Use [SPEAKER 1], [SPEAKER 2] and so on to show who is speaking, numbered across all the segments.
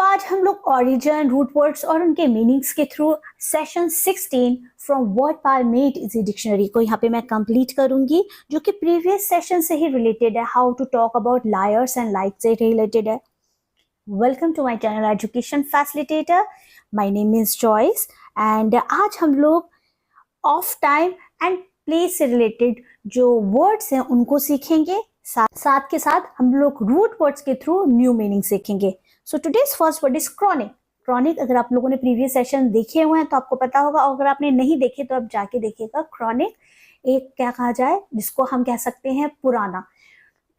[SPEAKER 1] आज हम लोग ओरिजिन, रूट वर्ड्स और उनके मीनिंग्स के through session 16 from word power made easy dictionary को यहाँ पे मैं कंप्लीट करूंगी, जो कि प्रीवियस सेशन से ही रिलेटेड है। How to talk about liars and like से रिलेटेड है। Welcome to my channel education facilitator. My name is Joyce and आज हम लोग ऑफ टाइम एंड प्लेस से रिलेटेड जो वर्ड्स हैं उनको सीखेंगे। साथ के साथ हम लोग रूट वर्ड्स के थ्रू न्यू मीनिंग सीखेंगे। So today's first word is chronic. Chronic अगर आप लोगों ने प्रीवियस सेशन देखे हुए हैं तो आपको पता होगा, और अगर आपने नहीं देखे तो आप जाके देखिएगा। क्रॉनिक एक क्या कहा जाए, जिसको हम कह सकते हैं पुराना।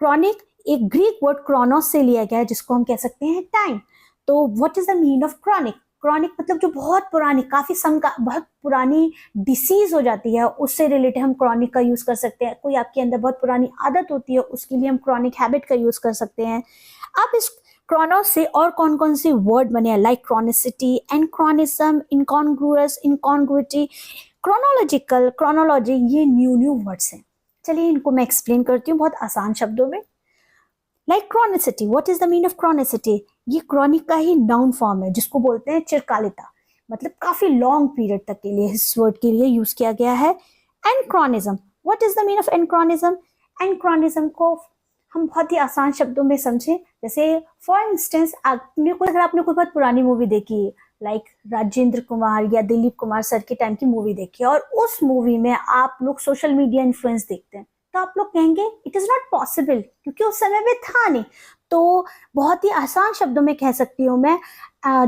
[SPEAKER 1] क्रॉनिक एक ग्रीक वर्ड क्रोनोस से लिया गया है, जिसको हम कह सकते हैं टाइम। तो what is the mean of chronic? Chronic मतलब जो बहुत पुरानी, काफी बहुत पुरानी डिसीज हो जाती है, उससे रिलेटेड हम क्रॉनिक का यूज कर सकते हैं। कोई आपके अंदर बहुत पुरानी आदत होती है, उसके लिए हम क्रॉनिक हैबिट का यूज कर सकते हैं। अब इस क्रोनोस से और कौन कौन से वर्ड बने हैं, लाइक क्रॉनिसिटी, एनक्रॉनिज्म, इनकॉन्ग्रुअस, इनकॉन्ग्रुइटी, क्रोनोलॉजिकल, क्रोनोलॉजी, ये न्यू वर्ड्स हैं। चलिए इनको मैं एक्सप्लेन करती हूँ बहुत आसान शब्दों में। Like chronicity, what is the mean of chronicity? ये क्रॉनिक का ही नाउन फॉर्म है, जिसको बोलते हैं चिरकालिता, मतलब काफी लॉन्ग पीरियड तक के लिए इस वर्ड के लिए यूज किया गया है। Anachronism, what is the mean of anachronism? Anachronism को हम बहुत ही आसान शब्दों में समझें, जैसे फॉर इंस्टेंस अगर आपने कोई बहुत पुरानी मूवी देखी है, लाइक राजेंद्र कुमार या दिलीप कुमार सर के टाइम की मूवी देखी है, और उस मूवी में आप लोग सोशल मीडिया इन्फ्लुएंस देखते हैं, तो आप लोग कहेंगे इट इज नॉट पॉसिबल, क्योंकि उस समय में था नहीं। तो बहुत ही आसान शब्दों में कह सकती हूँ मैं,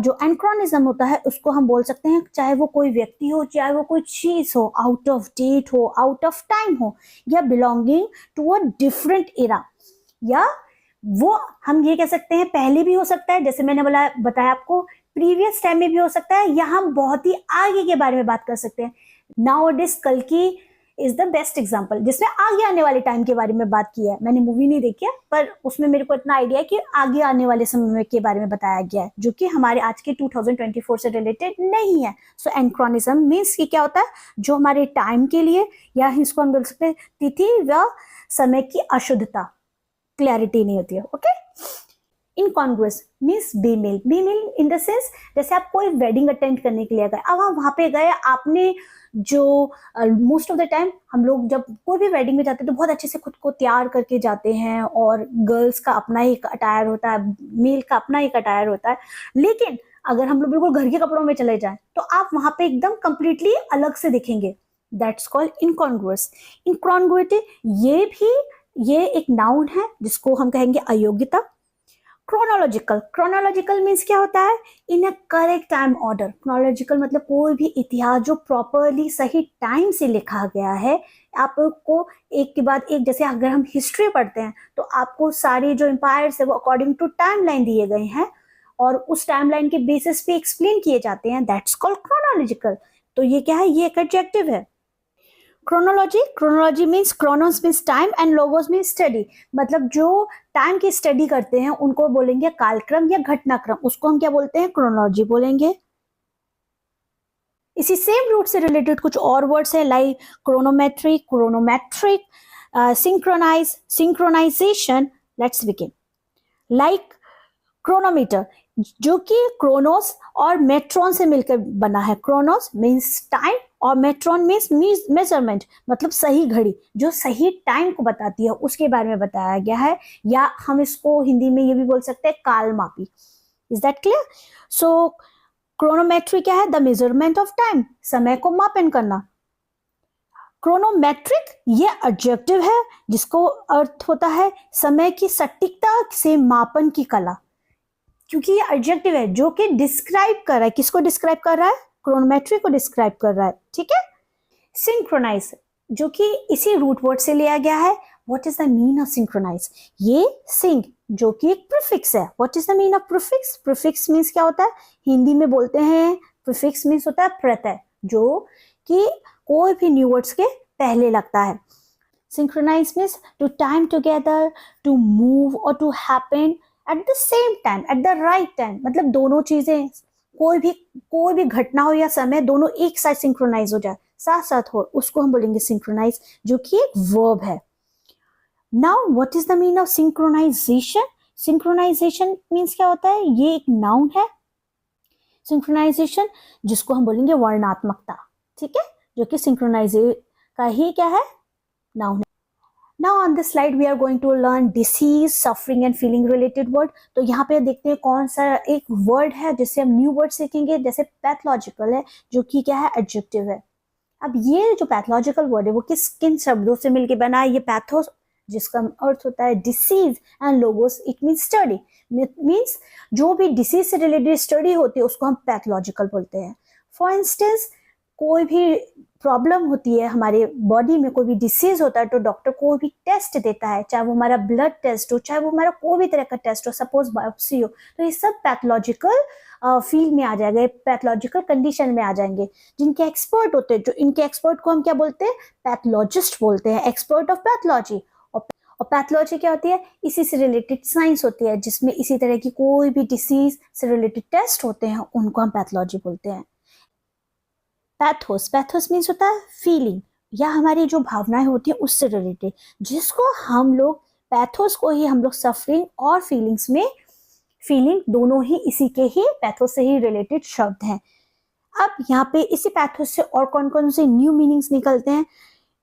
[SPEAKER 1] जो एनक्रॉनिज्म होता है उसको हम बोल सकते हैं, चाहे वो कोई व्यक्ति हो, चाहे वो कोई चीज हो, आउट ऑफ डेट हो, आउट ऑफ टाइम हो, या belonging to a different era, या वो हम ये कह सकते हैं पहले भी हो सकता है, जैसे मैंने बताया आपको, प्रीवियस टाइम में भी हो सकता है, या हम बहुत ही आगे के बारे में बात कर सकते हैं। नाउअडेज कल की इज द बेस्ट एग्जाम्पल, जिसने आगे आने वाले टाइम के बारे में बात की है। मैंने मूवी नहीं देखी है, पर उसमें मेरे को इतना आइडिया है कि आगे आने वाले समय के बारे में बताया गया है, जो कि हमारे आज के 2024 से रिलेटेड नहीं है। सो एनक्रॉनिज्म मीन्स कि क्या होता है, जो हमारे टाइम के लिए, या इसको हम बोल सकते हैं तिथि व समय की अशुद्धता, क्लैरिटी नहीं होती है। ओके। इनकॉन्ग्रुअस मीन्स बेमेल। बेमेल इन द सेंस, जैसे आप कोई वेडिंग अटेंड करने के लिए गए, अब आप वहां पे गए, आपने जो मोस्ट ऑफ द टाइम हम लोग जब कोई भी वेडिंग में जाते हैं तो बहुत अच्छे से खुद को तैयार करके जाते हैं, और गर्ल्स का अपना ही अटायर होता है, मेल का अपना ही अटायर होता है। लेकिन अगर हम लोग बिल्कुल घर के कपड़ों में चले जाएं तो आप वहां पे एकदम कंप्लीटली अलग से दिखेंगे। That's called इनकॉन्ग्रुअस। इनकॉन्ग्रुइटी ये एक नाउन है, जिसको हम कहेंगे अयोग्यता। क्रोनोलॉजिकल, क्रोनोलॉजिकल मीन्स क्या होता है, in a correct time order. Chronological मतलब कोई भी इतिहास जो प्रॉपरली सही टाइम से लिखा गया है, आपको एक के बाद एक, जैसे अगर हम हिस्ट्री पढ़ते हैं तो आपको सारी जो एम्पायर्स है वो अकॉर्डिंग टू टाइम लाइन दिए गए हैं, और उस टाइम लाइन के बेसिस पे एक्सप्लेन किए जाते हैं। That's called chronological. तो ये क्या है, ये एक एडजेक्टिव है। Chronology means, Chronos means time and logos means study, मतलब जो टाइम की स्टडी करते हैं उनको बोलेंगे कालक्रम या घटनाक्रम, उसको हम क्या बोलते हैं, क्रोनोलॉजी बोलेंगे। इसी सेम रूट से रिलेटेड कुछ और वर्ड्स है, like chronometric, chronometric, synchronise, synchronisation. Let's begin. Like chronometer, जो कि क्रोनोस और मेट्रॉन से मिलकर बना है। क्रोनोस मीन्स टाइम और मेट्रॉन मीन्स मेजरमेंट, मतलब सही घड़ी, जो सही टाइम को बताती है, उसके बारे में बताया गया है। या हम इसको हिंदी में ये भी बोल सकते हैं कालमापी। Is that clear? So chronometry क्या है, द मेजरमेंट ऑफ टाइम, समय को मापन करना। क्रोनोमेट्रिक ये एडजेक्टिव है, जिसको अर्थ होता है समय की सटीकता से मापन की कला, क्योंकि ये एडजेक्टिव है जो कि डिस्क्राइब कर रहा है, किसको डिस्क्राइब कर रहा है, क्रोनोमेट्री को डिस्क्राइब कर रहा है। ठीक है। सिंक्रोनाइज, जो कि इसी रूट वर्ड से लिया गया है। What is the mean of synchronise? ये सिंक, जो कि एक प्रीफिक्स है। What is the mean of prefix? Prefix means क्या होता है, हिंदी में बोलते हैं प्रीफिक्स मीन्स होता है प्रत्यय, जो कि कोई भी न्यू वर्ड्स के पहले लगता है। Synchronise means to time together, to move और to happen at the same time, at the right time, मतलब दोनों चीजें, कोई भी घटना हो या समय, दोनों एक साथ सिंक्रोनाइज हो जाए, साथ साथ हो, उसको हम बोलेंगे सिंक्रोनाइज, जो कि एक वर्ब है। Now what is the mean of synchronisation? Synchronisation means क्या होता है, ये एक नाउन है सिंक्रोनाइजेशन, जिसको हम बोलेंगे वर्णात्मकता, ठीक है, जो कि सिंक्रोनाइजे का ही क्या है, नाउन है। Now on this slide we are going to learn disease, suffering and feeling related word. तो यहाँ पे देखते हैं कौन सा एक वर्ड है जिससे हम न्यू वर्ड सीखेंगे, जैसे पैथोलॉजिकल है जो कि क्या है, एडजेक्टिव है। अब ये जो पैथोलॉजिकल वर्ड है वो किन शब्दों से मिलकर बना है, ये पैथोस जिसका अर्थ होता है disease and logos it means study, means जो भी डिसीज से रिलेटेड स्टडी होती है उसको हम पैथोलॉजिकल बोलते हैं। फॉर इंस्टेंस कोई भी प्रॉब्लम होती है हमारे बॉडी में, कोई भी डिसीज होता है तो डॉक्टर कोई भी टेस्ट देता है, चाहे वो हमारा ब्लड टेस्ट हो, चाहे वो हमारा कोई भी तरह का टेस्ट हो, सपोज बायोप्सी हो, तो ये सब पैथोलॉजिकल फील्ड में आ जाएगा, पैथोलॉजिकल कंडीशन में आ जाएंगे। जिनके एक्सपर्ट होते हैं, जो इनके एक्सपर्ट को हम क्या बोलते हैं, पैथोलॉजिस्ट बोलते हैं, एक्सपर्ट ऑफ पैथोलॉजी। और पैथोलॉजी क्या होती है, इसी से रिलेटेड साइंस होती है जिसमें इसी तरह की कोई भी डिसीज से रिलेटेड टेस्ट होते हैं, उनको हम पैथोलॉजी बोलते हैं। पैथोस, पैथोस मीन्स होता है फीलिंग, या हमारी जो भावनाएं होती है उससे रिलेटेड, जिसको हम लोग पैथोस को ही हम लोग सफरिंग और फीलिंग्स में, फीलिंग दोनों ही इसी के ही पैथोस से ही रिलेटेड शब्द हैं। अब यहाँ पे इसी पैथोस से और कौन कौन से न्यू मीनिंग्स निकलते हैं,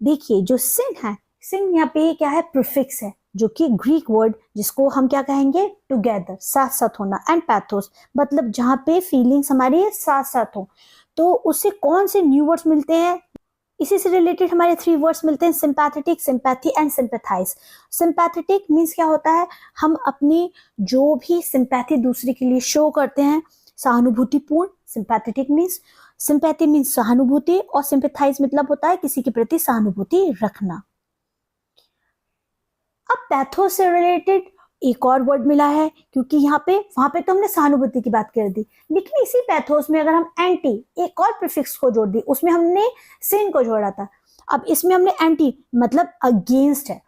[SPEAKER 1] देखिए जो सिन है, सिन यहाँ पे क्या है, प्रीफिक्स है जो कि ग्रीक वर्ड जिसको हम क्या कहेंगे, टुगेदर, साथ साथ होना, एंड पैथोस मतलब जहाँ पे फीलिंग्स हमारी साथ साथ हो, तो उससे कौन से न्यू वर्ड्स मिलते हैं, इसी से रिलेटेड हमारे 3 वर्ड्स मिलते हैं, sympathetic, sympathy and sympathise. Sympathetic means क्या होता है, हम अपनी जो भी सिंपैथी दूसरे के लिए शो करते हैं, सहानुभूतिपूर्ण, सिंपैथेटिक मीन्स, सिंपैथी मीन्स सहानुभूति, और सिंपैथाइज मतलब होता है किसी के प्रति सहानुभूति रखना। अब पैथोस से रिलेटेड एक और वर्ड मिला है, क्योंकि वहां पे तो हमने सहानुभूति की बात कर दी, लेकिन इसी पैथोस में अगर हम एंटी एक और प्रीफिक्स को जोड़ दी, उसमें हमने सिन को जोड़ा था, अब इसमें हमने एंटी मतलब अगेंस्ट है,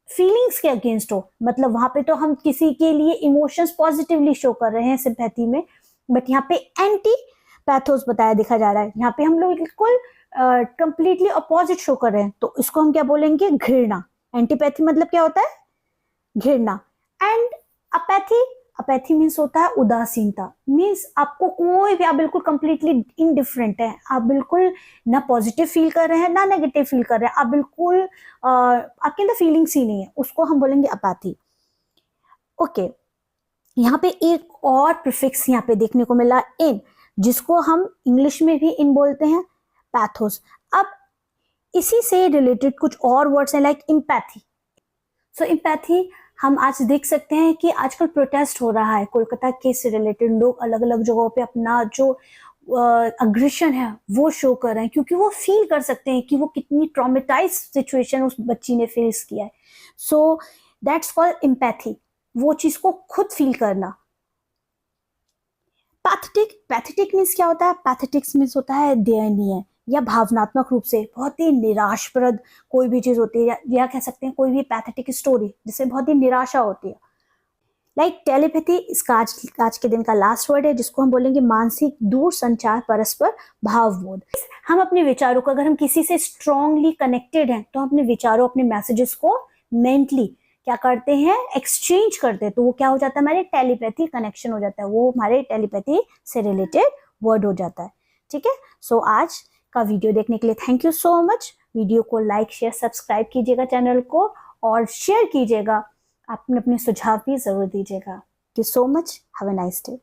[SPEAKER 1] फीलिंग्स के अगेंस्ट हो, मतलब वहां पे तो हम किसी के लिए इमोशंस पॉजिटिवली शो कर रहे हैं सिंपैथी में, बट यहाँ पे एंटी पैथोस बताया दिखा जा रहा है, यहाँ पे हम लोग बिल्कुल कंप्लीटली अपोजिट शो कर रहे हैं, तो इसको हम क्या बोलेंगे, घृणा। एंटीपैथी मतलब क्या होता है, घृणा। एंड अपैथी, अपैथी मीन्स होता है उदासीनता, मीन्स आपको कोई भी, आप बिल्कुल कंप्लीटली इनडिफरेंट है, आप बिल्कुल ना पॉजिटिव फील कर रहे हैं ना नेगेटिव फील कर रहे हैं, आप बिल्कुल आपके अंदर फीलिंग्स ही नहीं है, उसको हम बोलेंगे अपैथी। ओके, यहाँ पे एक और प्रीफिक्स यहाँ पे देखने को मिला, इन, जिसको हम इंग्लिश में भी इन बोलते हैं, पैथोस। अब इसी से रिलेटेड कुछ और वर्ड्स हैं लाइक इम्पैथी। सो इम्पैथी हम आज देख सकते हैं कि आजकल प्रोटेस्ट हो रहा है, कोलकाता केस से रिलेटेड लोग अलग अलग जगहों पे अपना जो अग्रेशन है वो शो कर रहे हैं, क्योंकि वो फील कर सकते हैं कि वो कितनी ट्रॉमेटाइज सिचुएशन उस बच्ची ने फेस किया है। सो दैट्स कॉल्ड एम्पैथी, वो चीज को खुद फील करना। पैथेटिक, पैथेटिक मीन्स क्या होता है, पैथेटिक्स मीन्स होता है दयनीय या भावनात्मक रूप से बहुत ही निराशप्रद कोई भी चीज होती है, या कह सकते हैं कोई भी पैथेटिक स्टोरी जिसमें बहुत ही निराशा होती है। लाइक टेलीपैथी, इसका आज के दिन का लास्ट वर्ड है, जिसको हम बोलेंगे मानसिक दूर संचार, परस्पर भावबोध। हम अपने विचारों को, अगर हम किसी से स्ट्रांगली कनेक्टेड हैं तो हम अपने विचारों, अपने मैसेजेस को मेंटली क्या करते हैं, एक्सचेंज करते हैं, तो वो क्या हो जाता है, हमारे टेलीपैथी कनेक्शन हो जाता है, वो हमारे टेलीपैथी से रिलेटेड वर्ड हो जाता है। ठीक है, सो आज का वीडियो देखने के लिए thank you so much. Video को लाइक, शेयर, सब्सक्राइब कीजिएगा चैनल को, और शेयर कीजिएगा, अपने अपने सुझाव भी जरूर दीजिएगा। Thank you so much, have a nice day.